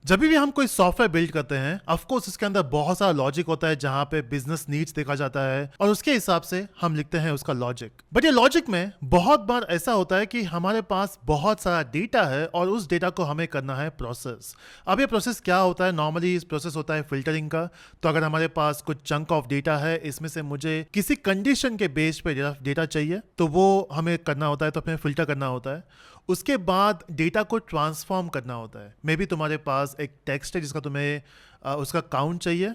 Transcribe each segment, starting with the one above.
जब भी हम कोई सॉफ्टवेयर बिल्ड करते हैं, ऑफ कोर्स इसके अंदर बहुत सारा लॉजिक होता है जहां पे बिजनेस नीड्स देखा जाता है और उसके हिसाब से हम लिखते हैं उसका लॉजिक। बट ये लॉजिक में बहुत बार ऐसा होता है कि हमारे पास बहुत सारा डेटा है और उस डेटा को हमें करना है प्रोसेस। अब ये प्रोसेस क्या होता है? नॉर्मली इस प्रोसेस होता है फिल्टरिंग का। तो अगर हमारे पास कुछ चंक ऑफ डेटा है, इसमें से मुझे किसी कंडीशन के बेस पे डेटा चाहिए, तो वो हमें करना होता है, तो हमें फिल्टर करना होता है। उसके बाद डेटा को ट्रांसफॉर्म करना होता है। मे बी तुम्हारे पास एक टेक्स्ट है जिसका तुम्हें उसका काउंट चाहिए,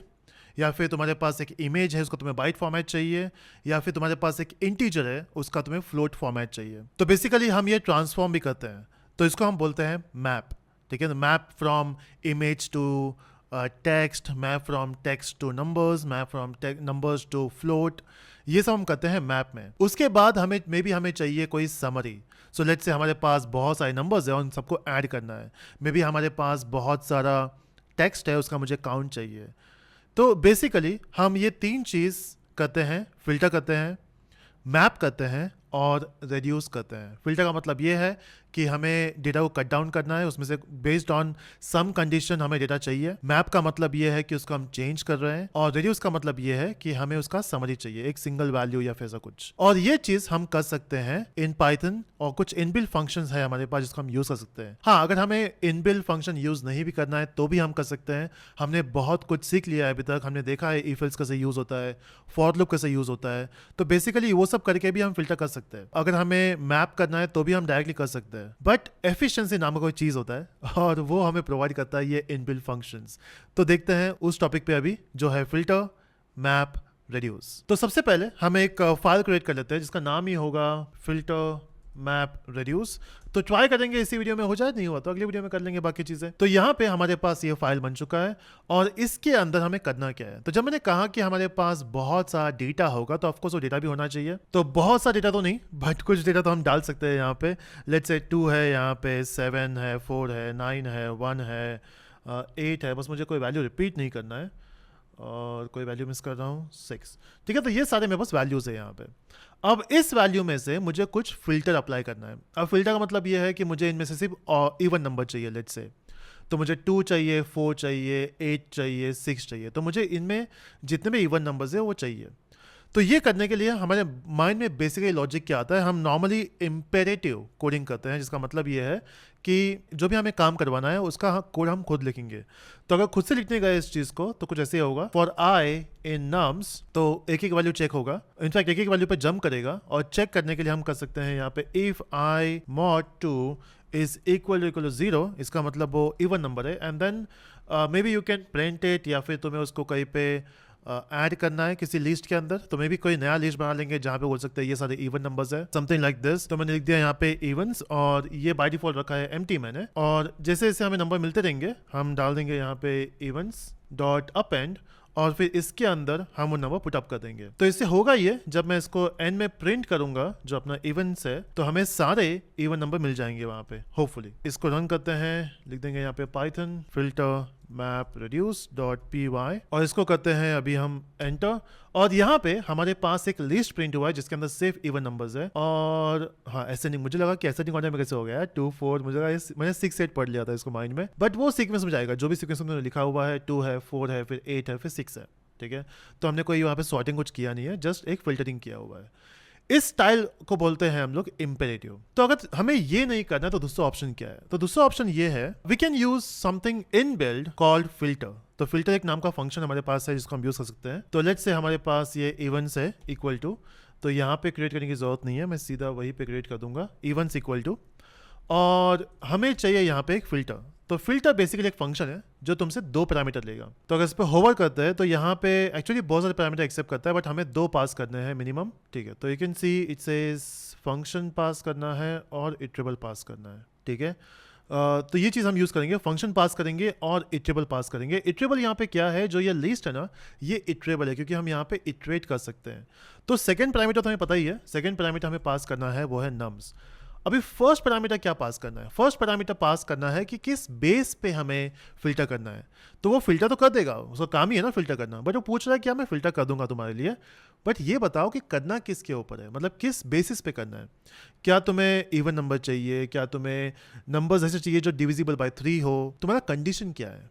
या फिर तुम्हारे पास एक इमेज है उसका तुम्हें बाइट फॉर्मेट चाहिए, या फिर तुम्हारे पास एक इंटीजर है उसका तुम्हें फ्लोट फॉर्मेट चाहिए। तो बेसिकली हम ये ट्रांसफॉर्म भी करते हैं, तो इसको हम बोलते हैं मैप। ठीक है, map from image to text, map from text to numbers, map from numbers to float, ये सब हम करते हैं मैप में। उसके बाद हमें मे बी हमें चाहिए कोई समरी। सो लेट्स से हमारे पास बहुत सारे नंबर्स हैं और उन सबको ऐड करना है। मे बी हमारे पास बहुत सारा टेक्स्ट है, उसका मुझे काउंट चाहिए। तो बेसिकली हम ये तीन चीज़ करते हैं, फिल्टर करते हैं, मैप करते हैं और रिड्यूस करते हैं। फिल्टर का मतलब ये है कि हमें डेटा को कट डाउन करना है, उसमें से बेस्ड ऑन सम कंडीशन हमें डेटा चाहिए। मैप का मतलब ये है कि उसको हम चेंज कर रहे हैं, और रिड्यूस का मतलब ये है कि हमें उसका समरी चाहिए, एक सिंगल वैल्यू या फिर ऐसा कुछ। और ये चीज हम कर सकते हैं इन पाइथन, और कुछ इनबिल्ट फंक्शंस है हमारे पास जिसको हम यूज कर सकते हैं। हाँ, अगर हमें इनबिल्ट फंक्शन यूज नहीं भी करना है तो भी हम कर सकते हैं। हमने बहुत कुछ सीख लिया है अभी तक, हमने देखा है इफ एल्स कैसे यूज होता है, फॉर लूप कैसे यूज होता है। तो बेसिकली वो सब करके भी हम फिल्टर कर सकते हैं। अगर हमें मैप करना है तो भी हम डायरेक्टली कर सकते हैं। बट एफिशिएंसी नामक कोई चीज होता है और वो हमें प्रोवाइड करता है ये इनबिल्ट फंक्शंस। तो देखते हैं उस टॉपिक पे अभी, जो है फिल्टर, मैप, रिड्यूस। तो सबसे पहले हम एक फाइल क्रिएट कर लेते हैं जिसका नाम ही होगा फिल्टर मैप रिड्यूस। तो ट्राई करेंगे इसी वीडियो में, हो जाए, नहीं हुआ तो अगली वीडियो में कर लेंगे बाकी चीजें। तो यहाँ पे हमारे पास ये फाइल बन चुका है और इसके अंदर हमें करना क्या है। तो जब मैंने कहा कि हमारे पास बहुत सारा डेटा होगा, तो ऑफकोर्स वो डेटा भी होना चाहिए। तो बहुत सा डेटा तो नहीं, बट कुछ डेटा तो हम डाल सकते हैं यहाँ पे। लेट्स से 2 है, यहाँ पे 7 है, 4 है, 9 है, 1 है, 8 है। बस मुझे कोई वैल्यू रिपीट नहीं करना है, और कोई वैल्यू मिस कर रहा हूँ, 6। ठीक है, तो ये सारे मेरे पास वैल्यूज है यहाँ पे। अब इस वैल्यू में से मुझे कुछ फिल्टर अप्लाई करना है। अब फिल्टर का मतलब ये है कि मुझे इनमें से सिर्फ इवन नंबर चाहिए। लेट्स से तो मुझे 2 चाहिए, 4 चाहिए, 8 चाहिए, 6 चाहिए। तो मुझे इनमें जितने भी इवन नंबर्स है वो चाहिए। तो ये करने के लिए हमारे माइंड में बेसिकली लॉजिक क्या आता है, हम नॉर्मली इम्पेरेटिव कोडिंग करते हैं, जिसका मतलब ये है कि जो भी हमें काम करवाना है उसका कोड हम खुद लिखेंगे। तो अगर खुद से लिखने गए इस चीज़ को, तो कुछ ऐसे होगा, फॉर आई इन नम्स, तो एक एक वैल्यू चेक होगा, इनफैक्ट एक एक वैल्यू पे जंप करेगा। और चेक करने के लिए हम कर सकते हैं यहाँ पे if I mod 2 is equal to 0, इसका मतलब वो इवन नंबर है। And then maybe you can print it, या फिर तुम्हें उसको कहीं पे ऐड करना है किसी लिस्ट के अंदर, तो मे भी कोई नया लिस्ट बना लेंगे जहाँ पे बोल सकते हैं ये सारे इवन नंबर्स है, समथिंग लाइक दिस। तो मैंने लिख दिया यहाँ पे इवन्स, और ये बाय डिफॉल्ट रखा है एम्प्टी मैंने। और जैसे जैसे हमें नंबर मिलते रहेंगे हम डाल देंगे यहाँ पे इवन्स डॉट अप एंड, और फिर इसके अंदर हम वो नंबर पुट अप कर देंगे। तो इससे होगा ये, जब मैं इसको एंड में प्रिंट करूंगा जो अपना इवेंट्स है, तो हमें सारे इवन नंबर मिल जाएंगे वहां पे, होपफुली। इसको रन करते हैं, लिख देंगे यहाँ पे Python filter map reduce dot P Y, और इसको करते हैं अभी हम एंटर। और यहाँ पे हमारे पास एक लिस्ट प्रिंट हुआ है जिसके अंदर सिर्फ इवन नंबर्स है। और हाँ, असेंडिंग, मुझे लगा कि असेंडिंग ऑर्डर में कैसे हो गया है 2 4, मुझे लगा मैंने 6 8 पढ़ लिया था इसको माइंड में, बट वो सीक्वेंस में जाएगा जो भी सीक्वेंस में लिखा हुआ है। 2 है, 4 है, फिर 8 है, फिर 6 है। ठीक है, तो हमने कोई वहाँ पे सॉर्टिंग कुछ किया नहीं है, जस्ट एक फिल्टरिंग किया हुआ है। इस स्टाइल को बोलते हैं हम लोग इम्पेरेटिव। तो अगर हमें ये नहीं करना तो दूसरा ऑप्शन क्या है? तो दूसरा ऑप्शन ये है, we can use something in build called filter. तो फिल्टर एक नाम का फंक्शन हमारे पास है जिसको हम यूज कर सकते हैं। तो लेट्स से हमारे पास ये इवेंट्स है इक्वल टू, तो यहाँ पे क्रिएट करने की जरूरत नहीं है, मैं सीधा वहीं पे क्रिएट कर दूंगा इवेंट्स इक्वल टू, और हमें चाहिए यहाँ पे एक फिल्टर। तो फिल्टर बेसिकली एक फंक्शन है जो तुमसे 2 पैरामीटर लेगा। तो अगर इस पर होवर करते हैं तो यहाँ पे एक्चुअली बहुत सारे पैरामीटर एक्सेप्ट करता है, बट हमें 2 पास करने हैं मिनिमम। ठीक है, तो you can see it says function pass करना है और इटरेबल पास करना है। ठीक है, तो ये चीज़ हम यूज़ करेंगे, फंक्शन पास करेंगे और इटरेबल पास करेंगे। इटरेबल यहाँ पे क्या है, जो ये लिस्ट है ना, ये इटरेबल है क्योंकि हम यहाँ पे इटरेट कर सकते हैं। तो सेकंड पैरामीटर तो हमें पता ही है, सेकंड पैरामीटर हमें पास करना है वो है नम्स। अभी फर्स्ट पैरामीटर क्या पास करना है? फर्स्ट पैरामीटर पास करना है कि किस बेस पे हमें फिल्टर करना है। तो वो फिल्टर तो कर देगा, उसका काम ही है ना फिल्टर करना, बट वो पूछ रहा है क्या मैं फिल्टर कर दूंगा तुम्हारे लिए, बट ये बताओ कि करना किसके ऊपर है, मतलब किस बेसिस पे करना है। क्या तुम्हें इवन नंबर चाहिए, क्या तुम्हें नंबर्स ऐसे चाहिए जो डिविजिबल बाय 3 हो, तुम्हारा कंडीशन क्या है,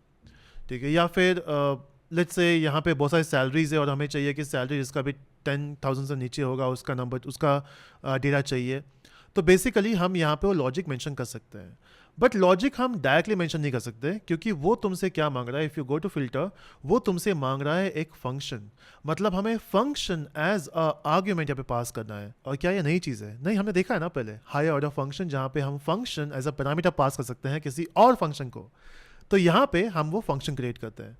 ठीक है। या फिर लेट्स से यहाँ पे बहुत सारी सैलरीज है और हमें चाहिए कि सैलरी जिसका भी 10,000 से नीचे होगा उसका नंबर, उसका डेटा चाहिए। तो बेसिकली हम यहाँ पे वो लॉजिक मेंशन कर सकते हैं, बट लॉजिक हम डायरेक्टली मेंशन नहीं कर सकते क्योंकि वो तुमसे क्या मांग रहा है। If you go to filter, वो तुमसे मांग रहा है एक फंक्शन, मतलब हमें फंक्शन एज अ आर्ग्यूमेंट यहाँ पे पास करना है। और क्या ये नई चीज़ है? नहीं, हमने देखा है ना पहले हायर ऑर्डर फंक्शन, जहाँ पे हम function as a parameter pass कर सकते हैं किसी और फंक्शन को। तो यहाँ पे हम वो फंक्शन क्रिएट करते हैं।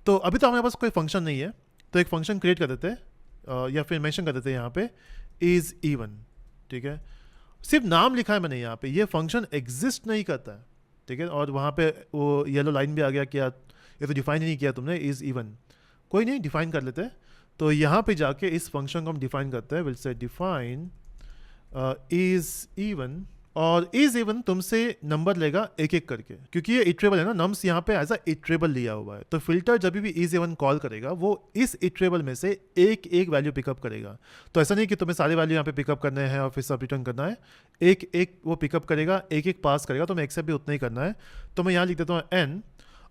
तो अभी तो हमारे पास कोई फंक्शन नहीं है, तो एक फंक्शन क्रिएट कर देते हैं या फिर मेंशन कर देते हैं यहाँ पे इज़ इवन, ठीक है। सिर्फ नाम लिखा है मैंने यहाँ पे, ये फंक्शन एग्जिस्ट नहीं करता है, ठीक है। और वहाँ पे वो येलो लाइन भी आ गया, क्या ये तो डिफाइन ही नहीं किया तुमने इज़ इवन। कोई नहीं, डिफाइन कर लेते हैं। तो यहाँ पे जाके इस फंक्शन को हम डिफाइन करते हैं, will say define is even, और इज इवन तुमसे नंबर लेगा एक एक करके, क्योंकि ये इटरेबल है ना, नम्स यहाँ पे एज अ इटरेबल लिया हुआ है। तो फिल्टर जब भी इज इवन कॉल करेगा वो इस इटरेबल में से एक एक वैल्यू पिकअप करेगा। तो ऐसा नहीं कि तुम्हें सारे वैल्यू यहाँ पे पिकअप करने हैं और फिर सब रिटर्न करना है, एक एक वो पिकअप करेगा, एक एक पास करेगा। तो मैं एक्सेप्ट भी उतना ही करना है। तो मैं यहाँ लिख देता हूँ एन,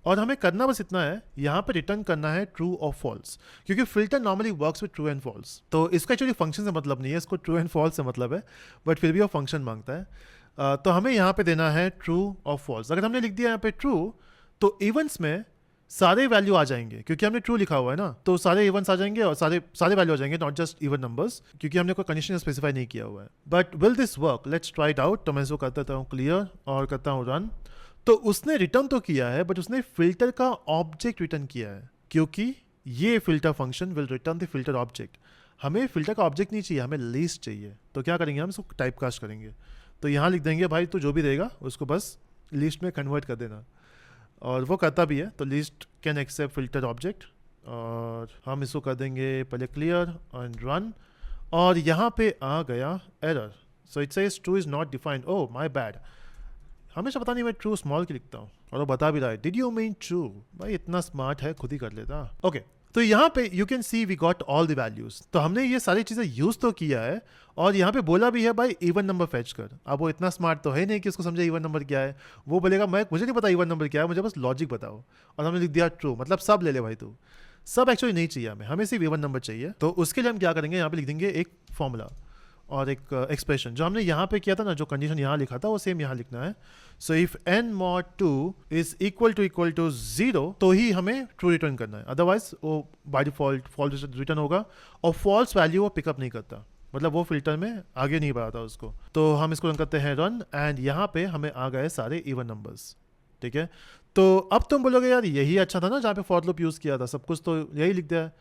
और हमें करना बस इतना है, यहाँ पे रिटर्न करना है ट्रू और फॉल्स, क्योंकि filter normally works with true and false. तो इसका एक्चुअली फंक्शन से मतलब नहीं है, इसको ट्रू एंड फॉल्स से मतलब है, बट फिर भी वो फंक्शन मांगता है। तो हमें यहाँ पे देना है ट्रू और फॉल्स। अगर हमने लिख दिया यहाँ पे ट्रू, तो इवेंट्स में सारे वैल्यू आ जाएंगे, क्योंकि हमने ट्रू लिखा हुआ है ना, तो सारे इवेंट्स आ जाएंगे और सारे सारे वैल्यू आ जाएंगे, नॉट जस्ट इवन नंबर्स, क्योंकि हमने कोई कंडीशन स्पेसिफाई नहीं किया हुआ है। But will this work, let's try it out. तो मैं इसको कर देता हूँ क्लियर और करता हूँ रन। तो उसने रिटर्न तो किया है, बट उसने फिल्टर का ऑब्जेक्ट रिटर्न किया है, क्योंकि ये filter function will return the filter object. हमें फिल्टर का ऑब्जेक्ट नहीं चाहिए, हमें लिस्ट चाहिए। तो क्या करेंगे, हम इसको टाइप कास्ट करेंगे। तो यहाँ लिख देंगे भाई, तो जो भी देगा उसको बस लिस्ट में कन्वर्ट कर देना, और वो करता भी है। तो list can accept filter object, और हम इसको कर देंगे पहले क्लियर एंड रन, और यहाँ पे आ गया error. So it says true is not defined. Oh my bad, हमेशा पता नहीं मैं ट्रू स्मॉल की लिखता हूँ, और वो बता भी रहा है डिड यू मीन ट्रू। भाई इतना स्मार्ट है, खुद ही कर लेता। ओके, तो यहाँ पे you can see we got all the values. तो हमने ये सारी चीज़ें यूज़ तो किया है, और यहाँ पे बोला भी है भाई इवन नंबर फेच कर। अब वो इतना स्मार्ट तो है नहीं कि उसको समझे इवन नंबर क्या है। वो बोलेगा मैं, मुझे नहीं पता इवन नंबर क्या है, मुझे बस लॉजिक बताओ। और हमने लिख दिया ट्रू, मतलब सब ले ले भाई तू। सब एक्चुअली नहीं चाहिए हमें, हमें सिर्फ इवन नंबर चाहिए। तो उसके लिए हम क्या करेंगे, यहाँ पे लिख देंगे एक फॉर्मूला और एक एक्सप्रेशन। जो हमने यहाँ पे किया था ना, जो कंडीशन यहाँ लिखा था वो सेम यहाँ लिखना है। So if n mod 2 is equal to 0, तो ही हमें ट्रू रिटर्न करना है, अदरवाइज वो बाय डिफॉल्ट फॉल्स रिटर्न होगा, और फॉल्स वैल्यू वो पिकअप नहीं करता, मतलब वो फिल्टर में आगे नहीं बढ़ाता उसको। तो हम इसको रन करते हैं रन, एंड यहाँ पे हमें आ गए सारे इवन नंबर्स, ठीक है। तो अब तुम बोलोगे यार यही अच्छा था ना जहाँ पे फॉर लूप यूज़ किया था, सब कुछ तो यही लिख दिया है।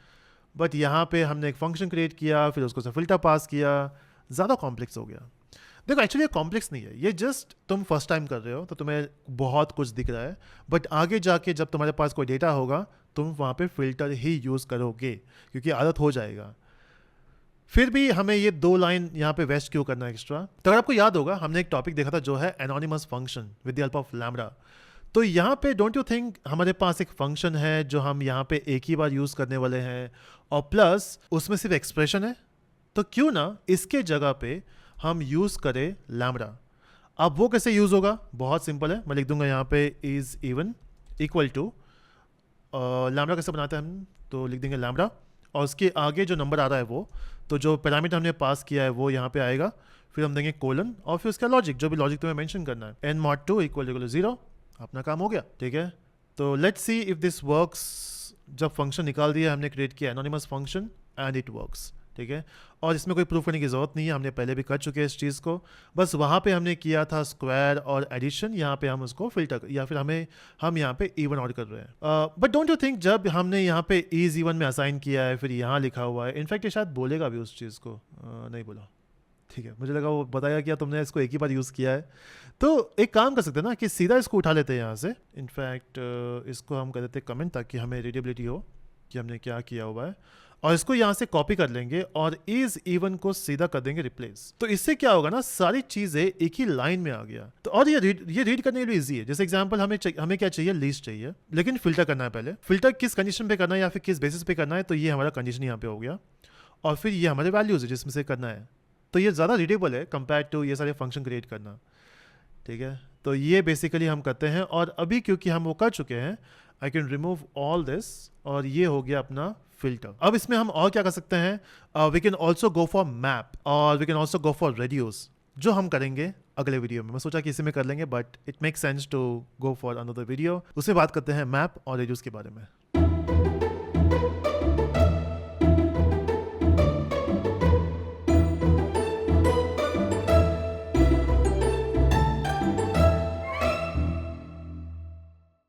बट यहाँ पे हमने एक फंक्शन क्रिएट किया, फिर उसको से फिल्टर पास किया, ज़्यादा कॉम्प्लेक्स हो गया। देखो एक्चुअली ये कॉम्प्लेक्स नहीं है, ये जस्ट तुम फर्स्ट टाइम कर रहे हो तो तुम्हें बहुत कुछ दिख रहा है, बट आगे जाके जब तुम्हारे पास कोई डेटा होगा तुम वहाँ पे फिल्टर ही यूज़ करोगे, क्योंकि आदत हो जाएगा। फिर भी हमें ये 2 लाइन यहाँ पे वेस्ट क्यों करना एक्स्ट्रा। तो अगर आपको याद होगा, हमने एक टॉपिक देखा था जो है anonymous function with the help of lambda. तो यहाँ पे डोंट यू थिंक हमारे पास एक फंक्शन है जो हम यहाँ पे एक ही बार यूज़ करने वाले हैं, और प्लस उसमें सिर्फ एक्सप्रेशन है। तो क्यों ना इसके जगह पे हम यूज़ करें लैम्बडा। अब वो कैसे यूज़ होगा, बहुत सिंपल है। मैं लिख दूंगा यहाँ पे is even equal to lambda. कैसे बनाते हैं हम, तो लिख देंगे लैम्बडा, और उसके आगे जो नंबर आ रहा है वो, तो जो पैरामीटर हमने पास किया है वो यहाँ पे आएगा, फिर हम देंगे कोलन, और फिर उसका लॉजिक, जो भी लॉजिक तुम्हें मेंशन करना है, n mod 2 इक्वल टू 0। अपना काम हो गया, ठीक है। तो let's see if this works. जब फंक्शन निकाल दिया हमने, क्रिएट किया anonymous function, and it works, ठीक है। और इसमें कोई प्रूफ करने की ज़रूरत नहीं है, हमने पहले भी कर चुके हैं इस चीज़ को। बस वहाँ पे हमने किया था स्क्वायर और एडिशन, यहाँ पे हम उसको फिल्टर, या फिर हम यहाँ पे इवन ऑड कर रहे हैं। बट डोंट यू थिंक जब हमने यहाँ पे इज इवन में असाइन किया है, फिर यहाँ लिखा हुआ है, इनफैक्ट ये शायद बोलेगा भी उस चीज़ को, नहीं बोला, ठीक है। मुझे लगा वो बताया क्या तुमने इसको एक ही बार यूज़ किया है। तो एक काम कर सकते हैं ना कि सीधा इसको उठा लेते हैं यहाँ से। इनफैक्ट इसको हम कर देते हैं कमेंट, ताकि हमें रीडेबिलिटी हो कि हमने क्या किया हुआ है। और इसको यहाँ से कॉपी कर लेंगे और इज इवन को सीधा कर देंगे रिप्लेस। तो इससे क्या होगा ना, सारी चीजें एक ही लाइन में आ गया। तो और ये रीड करने के लिए इजी है। जैसे एग्जांपल हमें क्या चाहिए, लिस्ट चाहिए, लेकिन फिल्टर करना है। पहले फिल्टर किस कंडीशन पे करना है या फिर किस बेसिस पे करना है, तो ये हमारा कंडीशन यहाँ पे हो गया, और फिर ये हमारे वैल्यूज है जिसमें से करना है। तो ये ज़्यादा रीडेबल है कंपेयर टू ये सारे फंक्शन क्रिएट करना। ठीक है, तो ये बेसिकली हम करते हैं। और अभी क्योंकि हम वो कर चुके हैं, I can remove all this, और ये हो गया अपना फिल्टर। अब इसमें हम और क्या कर सकते हैं, we can also go for map, और we can also go for radios, जो हम करेंगे अगले वीडियो में। मैं सोचा कि इसी में कर लेंगे, but it make sense to go for another video. उसमें बात करते हैं मैप और रेडियोस के बारे में।